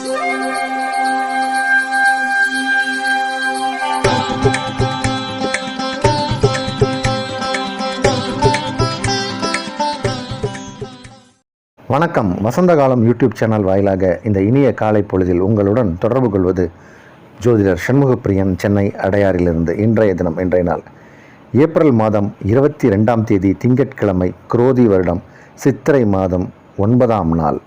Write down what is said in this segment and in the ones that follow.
வணக்கம். வசந்த காலம் YouTube channel வாயிலாக இந்த இனிய காலை பொழுதில் உங்களுடன் தொடர்பு கொள்வது ஜோதிடர் சண்முகப்பிரியன், சென்னை அடையாறிலிருந்து. இன்றைய தினம், இன்றைய நாள் ஏப்ரல் மாதம் 22ஆம் தேதி திங்கட்கிழமை, குரோதி வருடம் சித்திரை மாதம் 9ஆம் நாள்.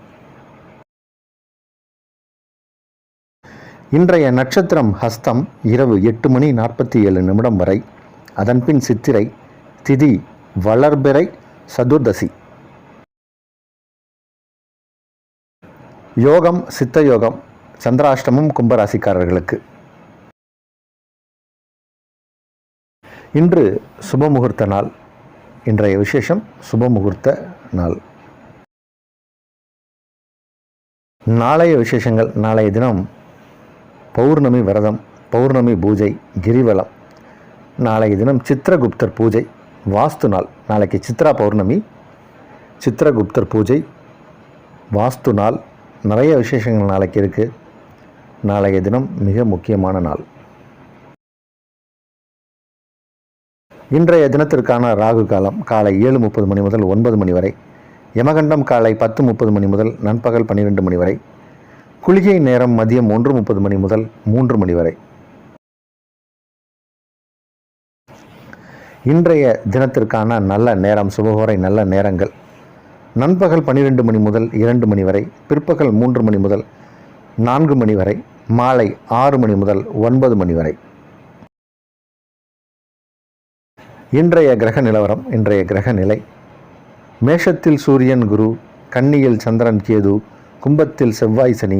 இன்றைய நட்சத்திரம் ஹஸ்தம், இரவு 8:47 வரை. அதன்பின் சித்திரை, திதி வளர்பிறை, சதுர்தசி. யோகம் சித்த யோகம், சந்திராஷ்டமம் கும்பராசிக்காரர்களுக்கு. இன்று சுபமுகூர்த்த நாள். இன்றைய விசேஷம் சுபமுகூர்த்த நாள். நாளைய விசேஷங்கள்: நாளைய தினம் பௌர்ணமி விரதம், பௌர்ணமி பூஜை, கிரிவலம். நாளைய தினம் சித்திரகுப்தர் பூஜை, வாஸ்து நாள். நாளைக்கு சித்ரா பௌர்ணமி, சித்திரகுப்தர் பூஜை, வாஸ்து நாள். நிறைய விசேஷங்கள் நாளைக்கு இருக்குது. நாளைய தினம் மிக முக்கியமான நாள். இன்றைய தினத்திற்கான ராகு காலம் காலை 7:30 முதல் 9 வரை. யமகண்டம் காலை 10:30 முதல் நண்பகல் 12 வரை. குளிகை நேரம் மதியம் 1:30 முதல் 3 வரை. இன்றைய தினத்திற்கான நல்ல நேரம், சுபகோரை நல்ல நேரங்கள்: நண்பகல் 12 முதல் 2 வரை, பிற்பகல் 3 முதல் 4 வரை, மாலை 6 முதல் 9 வரை. இன்றைய கிரக நிலவரம், இன்றைய கிரக நிலை: மேஷத்தில் சூரியன் குரு, கன்னியில் சந்திரன் கேது, கும்பத்தில் செவ்வாய் சனி,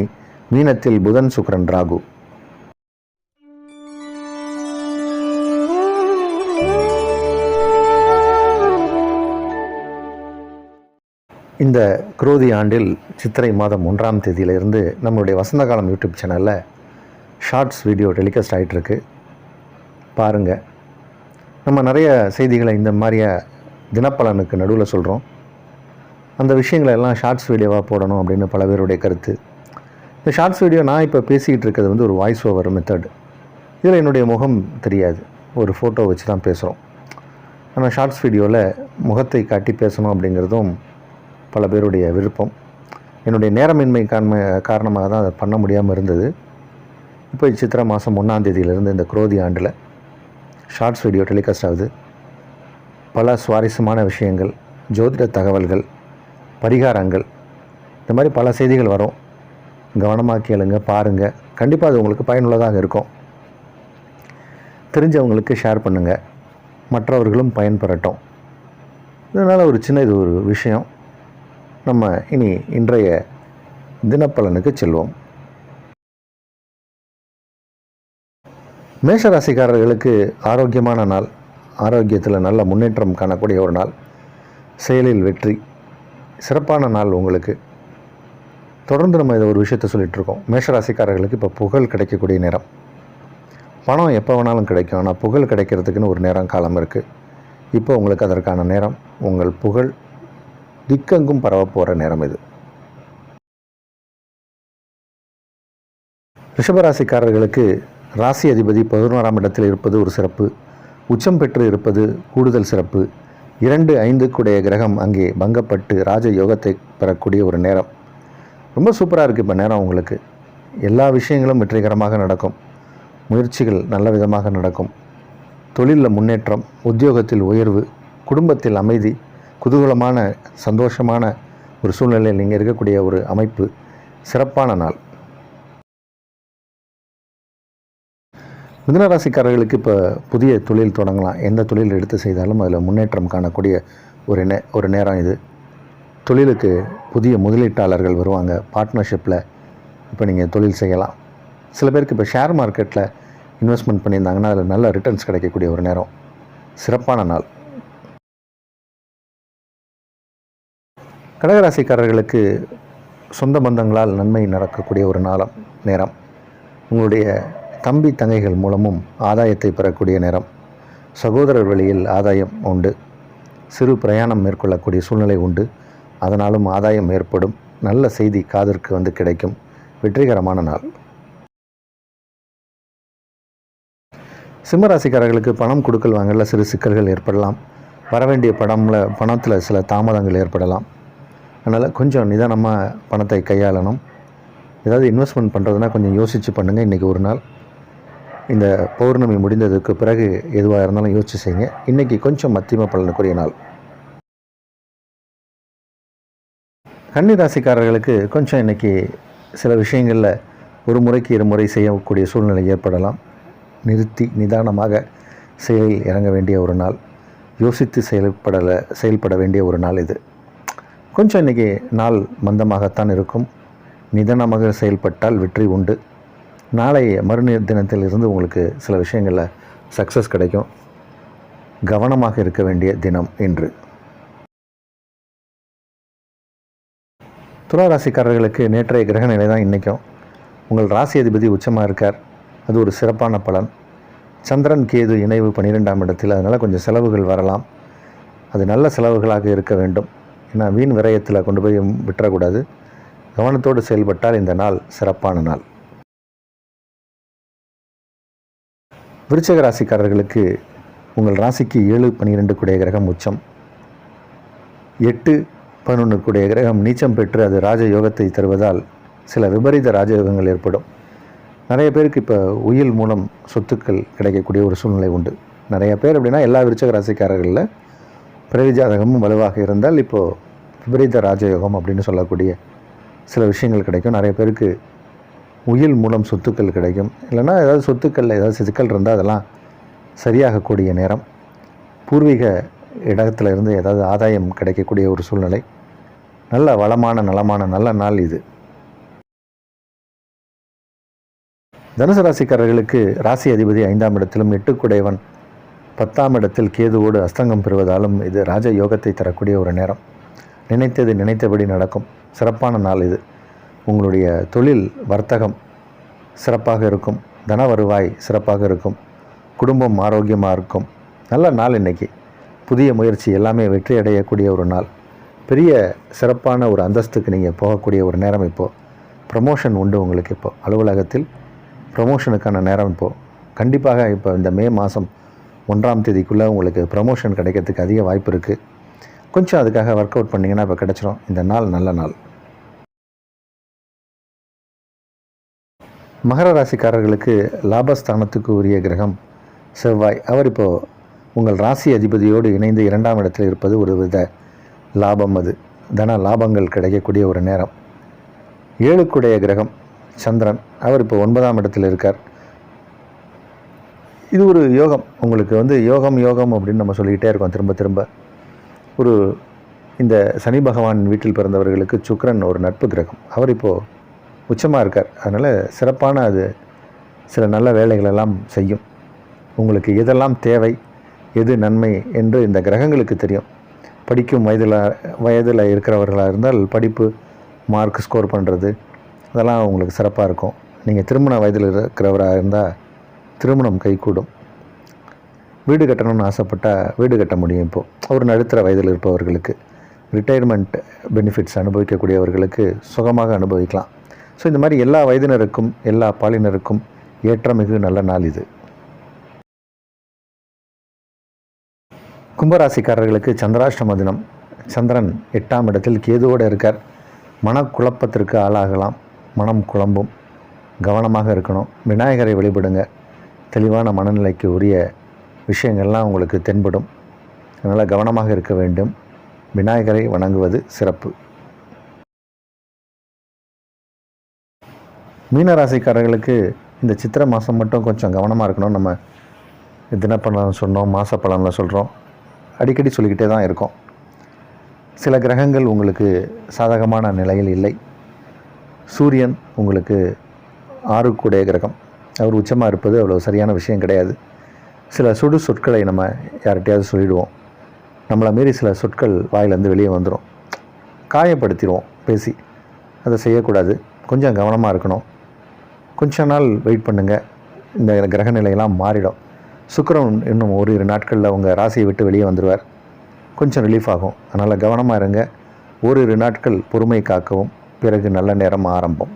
மீனத்தில் புதன் சுக்கிரன் ராகு. இந்த குரோதி ஆண்டில் சித்திரை மாதம் 1ஆம் தேதியிலிருந்து நம்மளுடைய வசந்த காலம் யூடியூப் சேனலில் ஷார்ட்ஸ் வீடியோ டெலிகாஸ்ட் ஆகிட்டுருக்கு. பாருங்கள். நம்ம நிறைய செய்திகளை இந்த மாதிரிய தினப்பலனுக்கு நடுவில் சொல்கிறோம். அந்த விஷயங்களை எல்லாம் ஷார்ட்ஸ் வீடியோவாக போடணும் அப்படின்னு பல பேருடைய கருத்து. இந்த ஷார்ட்ஸ் வீடியோ நான் இப்போ பேசிக்கிட்டு இருக்கிறது ஒரு வாய்ஸ் ஓவர் மெத்தட். இதில் என்னுடைய முகம் தெரியாது, ஒரு ஃபோட்டோ வச்சு தான் பேசுகிறோம். ஆனால் ஷார்ட்ஸ் வீடியோவில் முகத்தை காட்டி பேசணும் அப்படிங்கிறதும் பல பேருடைய விருப்பம். என்னுடைய நேரமின்மை காரணமாக தான் அதை பண்ண முடியாமல் இருந்தது. இப்போ சித்திரை மாதம் 1ஆம் தேதியிலிருந்து இந்த குரோதி ஆண்டில் ஷார்ட்ஸ் வீடியோ டெலிகாஸ்ட் ஆகுது. பல சுவாரஸ்யமான விஷயங்கள், ஜோதிட தகவல்கள், பரிகாரங்கள், இந்த மாதிரி பல செய்திகள் வரும். கவனமாக கேளுங்க, பாருங்கள். கண்டிப்பாக அது உங்களுக்கு பயனுள்ளதாக இருக்கும். தெரிஞ்சவங்களுக்கு ஷேர் பண்ணுங்கள், மற்றவர்களும் பயன்பெறட்டும். இதனால் ஒரு சின்ன இது ஒரு விஷயம். நம்ம இனி இன்றைய தினப்பலனுக்கு செல்வோம். மேஷராசிக்காரர்களுக்கு ஆரோக்கியமான நாள். ஆரோக்கியத்தில் நல்ல முன்னேற்றம் காணக்கூடிய ஒரு நாள். செயலில் வெற்றி, சிறப்பான நாள் உங்களுக்கு. தொடர்ந்து நம்ம இதை ஒரு விஷயத்தை சொல்லிகிட்ருக்கோம். மேஷராசிக்காரர்களுக்கு இப்போ புகழ் கிடைக்கக்கூடிய நேரம். பணம் எப்போ வேணாலும் கிடைக்கும், ஆனால் புகழ் கிடைக்கிறதுக்குன்னு ஒரு நேரம் காலம் இருக்குது. இப்போ உங்களுக்கு அதற்கான நேரம். உங்கள் புகழ் திக்கெங்கும் பரவ போகிற நேரம் இது. ரிஷபராசிக்காரர்களுக்கு ராசி அதிபதி 11ஆம் இடத்தில் இருப்பது ஒரு சிறப்பு. உச்சம் பெற்று இருப்பது கூடுதல் சிறப்பு. 2-5 கூடிய கிரகம் அங்கே பங்கப்பட்டு ராஜ யோகத்தை பெறக்கூடிய ஒரு நேரம். ரொம்ப சூப்பராக இருக்குது இப்போ நேரம் உங்களுக்கு. எல்லா விஷயங்களும் வெற்றிகரமாக நடக்கும். முயற்சிகள் நல்ல விதமாக நடக்கும். தொழிலில் முன்னேற்றம், உத்தியோகத்தில் உயர்வு, குடும்பத்தில் அமைதி, குதூகலமான சந்தோஷமான ஒரு சூழ்நிலையில் நீங்கள் இருக்கக்கூடிய ஒரு அமைப்பு. சிறப்பான நாள். மிதுனராசிக்காரர்களுக்கு இப்போ புதிய தொழில் தொடங்கலாம். எந்த தொழில் எடுத்து செய்தாலும் அதில் முன்னேற்றம் காணக்கூடிய ஒரு நேரம் இது. தொழிலுக்கு புதிய முதலீட்டாளர்கள் வருவாங்க. பார்ட்னர்ஷிப்பில் இப்போ நீங்கள் தொழில் செய்யலாம். சில பேருக்கு இப்போ ஷேர் மார்க்கெட்டில் இன்வெஸ்ட்மெண்ட் பண்ணியிருந்தாங்கன்னா அதில் நல்ல ரிட்டர்ன்ஸ் கிடைக்கக்கூடிய ஒரு நேரம். சிறப்பான நாள். கடகராசிக்காரர்களுக்கு சொந்த பந்தங்களால் நன்மை நடக்கக்கூடிய ஒரு நேரம். உங்களுடைய தம்பி தங்கைகள் மூலமும் ஆதாயத்தை பெறக்கூடிய நேரம். சகோதரர் வழியில் ஆதாயம் உண்டு. சிறு பிரயாணம் மேற்கொள்ளக்கூடிய சூழ்நிலை உண்டு. அதனாலும் ஆதாயம் ஏற்படும். நல்ல செய்தி காதிற்கு கிடைக்கும். வெற்றிகரமான நாள். சிம்மராசிக்காரர்களுக்கு பணம் கொடுக்கல் வாங்கல சிறு சிக்கல்கள் ஏற்படலாம். வரவேண்டிய பணத்தில் சில தாமதங்கள் ஏற்படலாம். அதனால் கொஞ்சம் நிதானமாக பணத்தை கையாளணும். ஏதாவது இன்வெஸ்ட்மெண்ட் பண்ணுறதுனா கொஞ்சம் யோசித்து பண்ணுங்கள். இன்றைக்கி ஒரு நாள், இந்த பௌர்ணமி முடிந்ததுக்கு பிறகு எதுவாக இருந்தாலும் யோசித்து செய்யுங்க. இன்றைக்கி கொஞ்சம் மத்தியம பலனுக்குரிய நாள். கன்னி ராசிக்காரர்களுக்கு கொஞ்சம் இன்றைக்கி சில விஷயங்களில் ஒரு முறைக்கு இருமுறை செய்யக்கூடிய சூழ்நிலை ஏற்படலாம். நிறுத்தி நிதானமாக செயலில் இறங்க வேண்டிய ஒரு நாள். யோசித்து செயல்பட வேண்டிய ஒரு நாள் இது. கொஞ்சம் இன்றைக்கி நாள் மந்தமாகத்தான் இருக்கும். நிதானமாக செயல்பட்டால் வெற்றி உண்டு. நாளைய தினத்தில் இருந்து உங்களுக்கு சில விஷயங்களில் சக்ஸஸ் கிடைக்கும். கவனமாக இருக்க வேண்டிய தினம் இன்று. துலா ராசிக்காரர்களுக்கு நேற்றைய கிரக நிலை தான் இன்றைக்கும். உங்கள் ராசி அதிபதி உச்சமாக இருக்கார். அது ஒரு சிறப்பான பலன். சந்திரன் கேது இணைவு 12ஆம் இடத்தில். அதனால் கொஞ்சம் செலவுகள் வரலாம். அது நல்ல செலவுகளாக இருக்க வேண்டும். ஏன்னா வீண் விரயத்தில் கொண்டு போய் விட்டுறக்கூடாது. கவனத்தோடு செயல்பட்டால் இந்த நாள் சிறப்பான நாள். விருச்சிக ராசிக்காரர்களுக்கு உங்கள் ராசிக்கு 7-12 கூடிய கிரகம் உச்சம். 8-11 கூடிய கிரகம் நீச்சம் பெற்று அது ராஜயோகத்தை தருவதால் சில விபரீத ராஜயோகங்கள் ஏற்படும். நிறைய பேருக்கு இப்போ உயில் மூலம் சொத்துக்கள் கிடைக்கக்கூடிய ஒரு சூழ்நிலை உண்டு. நிறைய பேர் அப்படின்னா எல்லா விருச்சிக ராசிக்காரர்களில் பிறவி ஜாதகமும் வலுவாக இருந்தால் இப்போது விபரீத ராஜயோகம் அப்படின்னு சொல்லக்கூடிய சில விஷயங்கள் கிடைக்கும். நிறைய பேருக்கு உயில் மூலம் சொத்துக்கள் கிடைக்கும். இல்லைன்னா ஏதாவது சொத்துக்களில் ஏதாவது சிக்கல் இருந்தால் அதெல்லாம் சரியாகக்கூடிய நேரம். பூர்வீக இடத்துல இருந்து ஏதாவது ஆதாயம் கிடைக்கக்கூடிய ஒரு சூழ்நிலை. நல்ல வளமான நலமான நல்ல நாள் இது. தனுசு ராசிக்காரர்களுக்கு ராசி அதிபதி 5ஆம் இடத்திலும் 8 குடையவன் 10ஆம் இடத்தில் கேதுவோடு அஸ்தங்கம் பெறுவதாலும் இது ராஜ யோகத்தை தரக்கூடிய ஒரு நேரம். நினைத்தது நினைத்தபடி நடக்கும். சிறப்பான நாள் இது. உங்களுடைய தொழில் வர்த்தகம் சிறப்பாக இருக்கும். தன வருவாய் சிறப்பாக இருக்கும். குடும்பம் ஆரோக்கியமாக இருக்கும். நல்ல நாள் இன்றைக்கி. புதிய முயற்சி எல்லாமே வெற்றி அடையக்கூடிய ஒரு நாள். பெரிய சிறப்பான ஒரு அந்தஸ்துக்கு நீங்கள் போகக்கூடிய ஒரு நேரம் இப்போது. ப்ரமோஷன் உண்டு உங்களுக்கு. இப்போது அலுவலகத்தில் ப்ரமோஷனுக்கான நேரம் இப்போது. கண்டிப்பாக இப்போ இந்த மே மாதம் 1ஆம் தேதிக்குள்ளே உங்களுக்கு ப்ரமோஷன் கிடைக்கிறதுக்கு அதிக வாய்ப்பு இருக்குது. கொஞ்சம் அதுக்காக ஒர்க் அவுட் பண்ணிங்கன்னா இப்போ கிடச்சிரும். இந்த நாள் நல்ல நாள். மகர ராசிக்காரர்களுக்கு லாபஸ்தானத்துக்கு உரிய கிரகம் செவ்வாய். அவர் இப்போது உங்கள் ராசி அதிபதியோடு இணைந்து 2ஆம் இடத்தில் இருப்பது ஒரு வித லாபம். அது தன லாபங்கள் கிடைக்கக்கூடிய ஒரு நேரம். 7 கிரகம் சந்திரன். அவர் இப்போ 9ஆம் இடத்தில் இருக்கார். இது ஒரு யோகம். உங்களுக்கு யோகம் அப்படின்னு நம்ம சொல்லிக்கிட்டே இருக்கோம் திரும்ப திரும்ப. இந்த சனி பகவான் வீட்டில் பிறந்தவர்களுக்கு சுக்கிரன் ஒரு நட்பு கிரகம். அவர் இப்போது உச்சமாக இருக்கார். அதனால் சிறப்பான அது சில நல்ல வேலைகளெல்லாம் செய்யும். உங்களுக்கு எதெல்லாம் தேவை, எது நன்மை என்று இந்த கிரகங்களுக்கு தெரியும். படிக்கும் வயதில் இருக்கிறவர்களாக இருந்தால் படிப்பு மார்க் ஸ்கோர் பண்ணுறது அதெல்லாம் உங்களுக்கு சிறப்பாக இருக்கும். நீங்கள் திருமண வயதில் இருக்கிறவராக இருந்தால் திருமணம் கைகூடும். வீடு கட்டணும்னு ஆசைப்பட்டால் வீடு கட்ட முடியும். இப்போது ஒரு நடுத்தர வயதில் இருப்பவர்களுக்கு ரிட்டையர்மெண்ட் பெனிஃபிட்ஸ் அனுபவிக்கக்கூடியவர்களுக்கு சுகமாக அனுபவிக்கலாம். ஸோ இந்த மாதிரி எல்லா வயதினருக்கும் எல்லா பாலினருக்கும் ஏற்றமிகு நல்ல நாள் இது. கும்பராசிக்காரர்களுக்கு சந்திராஷ்டம தினம். சந்திரன் 8ஆம் இடத்தில் கேதுவோடு இருக்கார். மனக்குழப்பத்திற்கு ஆளாகலாம். மனம் குழம்பும். கவனமாக இருக்கணும். விநாயகரை வழிபடுங்க. தெளிவான மனநிலைக்கு உரிய விஷயங்கள்லாம் உங்களுக்கு தென்படும். அதனால் கவனமாக இருக்க வேண்டும். விநாயகரை வணங்குவது சிறப்பு. மீனராசிக்காரர்களுக்கு இந்த சித்திரை மாதம் மட்டும் கொஞ்சம் கவனமாக இருக்கணும். நம்ம தினப்பலன் சொன்னோம், மாத பலனில் சொல்கிறோம், அடிக்கடி சொல்லிக்கிட்டே தான் இருக்கோம். சில கிரகங்கள் உங்களுக்கு சாதகமான நிலையில் இல்லை. சூரியன் உங்களுக்கு 6 கிரகம். அவர் உச்சமாக இருப்பது அவ்வளோ சரியான விஷயம் கிடையாது. சில சுடு சொற்களை நம்ம யார்கிட்டையாவது சொல்லிவிடுவோம். நம்மளை மீறி சில சொற்கள் வாயிலேருந்து வெளியே வந்துடும். காயப்படுத்திடுவோம் பேசி. அதை செய்யக்கூடாது. கொஞ்சம் கவனமாக இருக்கணும். கொஞ்ச நாள் வெயிட் பண்ணுங்கள். இந்த கிரக நிலையெல்லாம் மாறிடும். சுக்கிரன் இன்னும் 1-2 நாட்களில் உங்கள் ராசியை விட்டு வெளியே வந்துடுவார். கொஞ்சம் ரிலீஃப் ஆகும். அதனால் கவனமாக இருங்க. 1-2 நாட்கள் பொறுமை காக்கவும். பிறகு நல்ல நேரம் ஆரம்பம்.